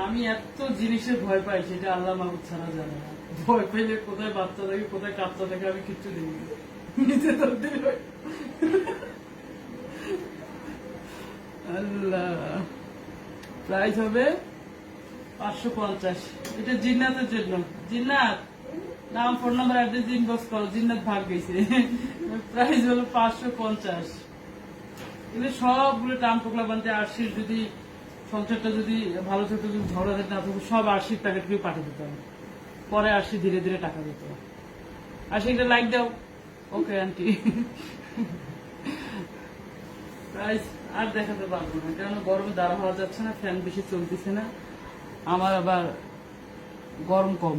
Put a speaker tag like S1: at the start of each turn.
S1: আমি এত জিনিসের ভয় পাই সেটা আল্লাহ মাহবুব ছাড়া জানে না। ভয় পেলে কোথায় বাচ্চা থাকে কোথায় কাচ্চা থাকে আমি কিচ্ছু দেখি না। নিচে ধরতে হয়। আল্লাহ, প্রাইস হবে 550। এটা জিন্নাতের জন্য। জিন্নাত নাম, ফোন নাম্বার, অ্যাড্রেস ইনবক্স করো। জিন্নাত ভাগ গেছে। প্রাইস হলো 550। এগুলো সবগুলো টাম পোকলা বানতে আরশির যদি সংসারটা যদি ভালো থাকতো, যদি ঝগড়া না থাকতো, সব আরশির প্যাকেট করে পাঠিয়ে দিতাম। পরে আরশি ধীরে ধীরে টাকা দিত। আরশি একটা লাইক দাও। Okay aunty. প্রাইস আর দেখাতে পারবো না, কারণ গরমে দাঁড়া হওয়া যাচ্ছে না, ফ্যান বেশি চলতেছে না, আমার আবার গরম কম।